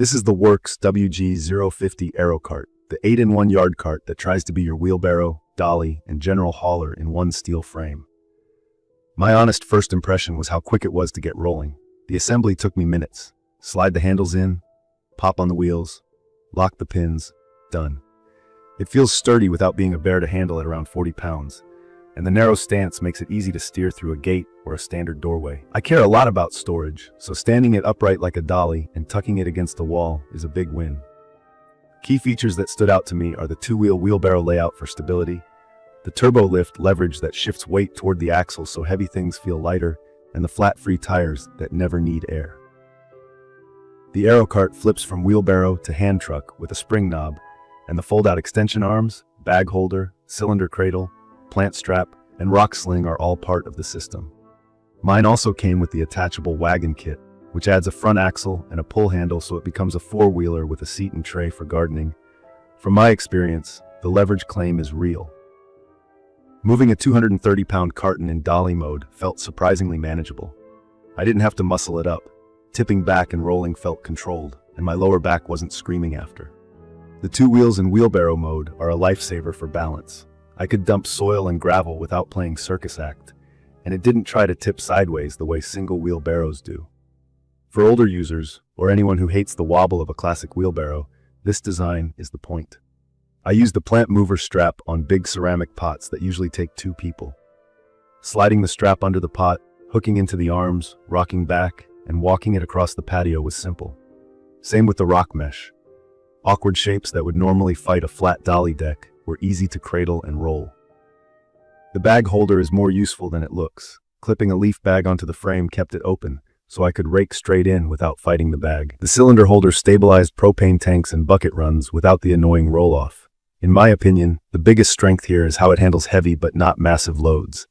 This is the WORX WG050 Aerocart, the 8-in-1 yard cart that tries to be your wheelbarrow, dolly, and general hauler in one steel frame. My honest first impression was how quick it was to get rolling. The assembly took me minutes. Slide the handles in, pop on the wheels, lock the pins, done. It feels sturdy without being a bear to handle at around 40 pounds, and the narrow stance makes it easy to steer through a gate or a standard doorway. I care a lot about storage, so standing it upright like a dolly and tucking it against the wall is a big win. Key features that stood out to me are the two-wheel wheelbarrow layout for stability, the turbo lift leverage that shifts weight toward the axle so heavy things feel lighter, and the flat-free tires that never need air. The Aerocart flips from wheelbarrow to hand truck with a spring knob, and the fold-out extension arms, bag holder, cylinder cradle, plant strap, and rock sling are all part of the system. Mine also came with the attachable wagon kit, which adds a front axle and a pull handle so it becomes a four-wheeler with a seat and tray for gardening. From my experience, the leverage claim is real. Moving a 230-pound carton in dolly mode felt surprisingly manageable. I didn't have to muscle it up. Tipping back and rolling felt controlled, and my lower back wasn't screaming after. The two wheels in wheelbarrow mode are a lifesaver for balance. I could dump soil and gravel without playing circus act, and it didn't try to tip sideways the way single wheelbarrows do. For older users, or anyone who hates the wobble of a classic wheelbarrow, this design is the point. I used the plant mover strap on big ceramic pots that usually take two people. Sliding the strap under the pot, hooking into the arms, rocking back, and walking it across the patio was simple. Same with the rock mesh. Awkward shapes that would normally fight a flat dolly deck were easy to cradle and roll. The bag holder is more useful than it looks. Clipping a leaf bag onto the frame kept it open, so I could rake straight in without fighting the bag. The cylinder holder stabilized propane tanks and bucket runs without the annoying roll-off. In my opinion, the biggest strength here is how it handles heavy but not massive loads.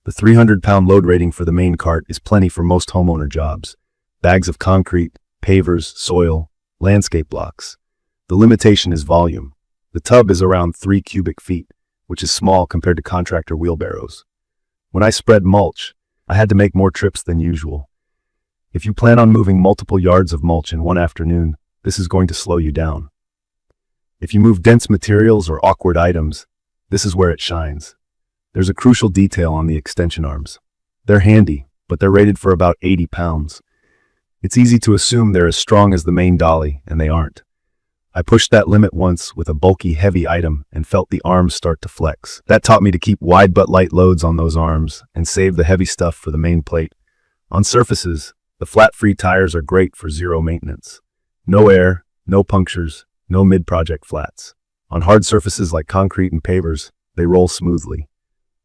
The 300-pound load rating for the main cart is plenty for most homeowner jobs. Bags of concrete, pavers, soil, landscape blocks. The limitation is volume. The tub is around 3 cubic feet, which is small compared to contractor wheelbarrows. When I spread mulch, I had to make more trips than usual. If you plan on moving multiple yards of mulch in one afternoon, this is going to slow you down. If you move dense materials or awkward items, this is where it shines. There's a crucial detail on the extension arms. They're handy, but they're rated for about 80 pounds. It's easy to assume they're as strong as the main dolly, and they aren't. I pushed that limit once with a bulky, heavy item and felt the arms start to flex. That taught me to keep wide but light loads on those arms and save the heavy stuff for the main plate. On surfaces, the flat-free tires are great for zero maintenance. No air, no punctures, no mid-project flats. On hard surfaces like concrete and pavers, they roll smoothly.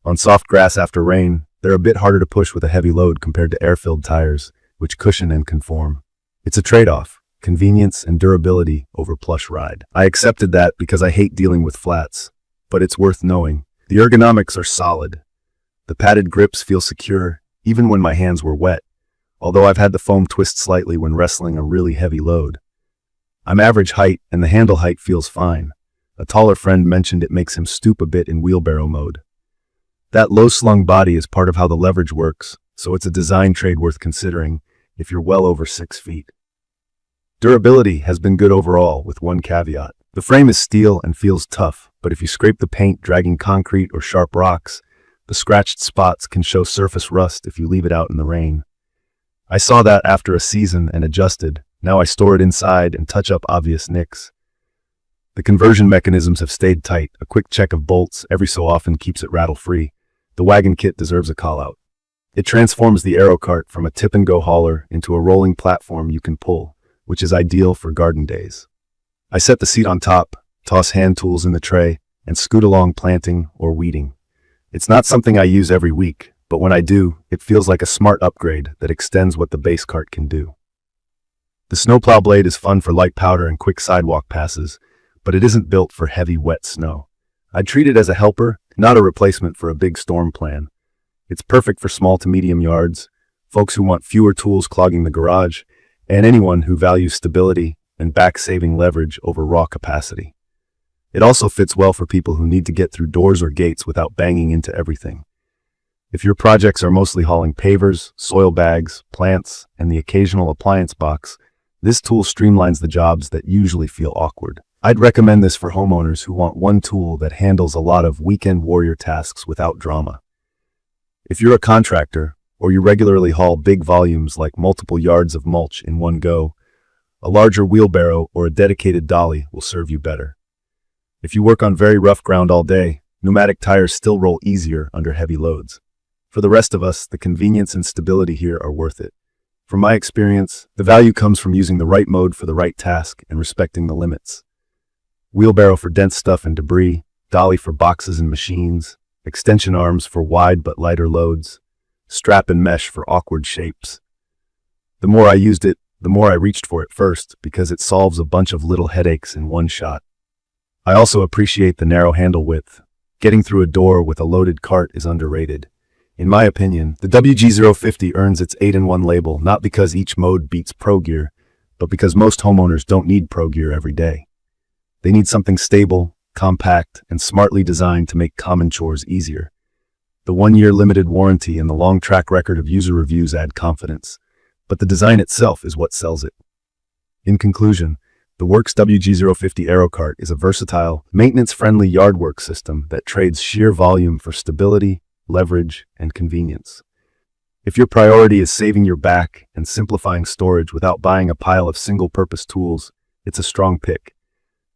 On soft grass after rain, they're a bit harder to push with a heavy load compared to air-filled tires, which cushion and conform. It's a trade-off. Convenience and durability over plush ride. I accepted that because I hate dealing with flats, but it's worth knowing. The ergonomics are solid. The padded grips feel secure, even when my hands were wet, although I've had the foam twist slightly when wrestling a really heavy load. I'm average height, and the handle height feels fine. A taller friend mentioned it makes him stoop a bit in wheelbarrow mode. That low-slung body is part of how the leverage works, so it's a design trade worth considering if you're well over 6 feet. Durability has been good overall, with one caveat. The frame is steel and feels tough, but if you scrape the paint dragging concrete or sharp rocks, the scratched spots can show surface rust if you leave it out in the rain. I saw that after a season and adjusted. Now I store it inside and touch up obvious nicks. The conversion mechanisms have stayed tight. A quick check of bolts every so often keeps it rattle-free. The wagon kit deserves a call-out. It transforms the Aerocart from a tip-and-go hauler into a rolling platform you can pull, which is ideal for garden days. I set the seat on top, toss hand tools in the tray, and scoot along planting or weeding. It's not something I use every week, but when I do, it feels like a smart upgrade that extends what the base cart can do. The snowplow blade is fun for light powder and quick sidewalk passes, but it isn't built for heavy, wet snow. I'd treat it as a helper, not a replacement for a big storm plan. It's perfect for small to medium yards, folks who want fewer tools clogging the garage, and anyone who values stability and back-saving leverage over raw capacity. It also fits well for people who need to get through doors or gates without banging into everything. If your projects are mostly hauling pavers, soil bags, plants, and the occasional appliance box, This tool streamlines the jobs that usually feel awkward. I'd recommend this for homeowners who want one tool that handles a lot of weekend warrior tasks without drama. If you're a contractor, or you regularly haul big volumes like multiple yards of mulch in one go, a larger wheelbarrow or a dedicated dolly will serve you better. If you work on very rough ground all day, pneumatic tires still roll easier under heavy loads. For the rest of us, the convenience and stability here are worth it. From my experience, the value comes from using the right mode for the right task and respecting the limits. Wheelbarrow for dense stuff and debris, dolly for boxes and machines, extension arms for wide but lighter loads, strap and mesh for awkward shapes. The more I used it, the more I reached for it first because it solves a bunch of little headaches in one shot. I also appreciate the narrow handle width. Getting through a door with a loaded cart is underrated. In my opinion, the WG050 earns its 8-in-1 label not because each mode beats Pro Gear, but because most homeowners don't need Pro Gear every day. They need something stable, compact, and smartly designed to make common chores easier. The 1-year limited warranty and the long track record of user reviews add confidence, but the design itself is what sells it. In conclusion, the WORX WG050 Aerocart is a versatile, maintenance-friendly yard work system that trades sheer volume for stability, leverage, and convenience. If your priority is saving your back and simplifying storage without buying a pile of single-purpose tools, it's a strong pick.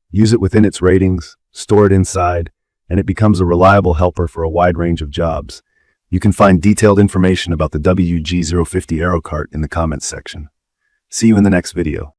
Use it within its ratings, store it inside, and it becomes a reliable helper for a wide range of jobs. You can find detailed information about the WG050 Aerocart in the comments section. See you in the next video.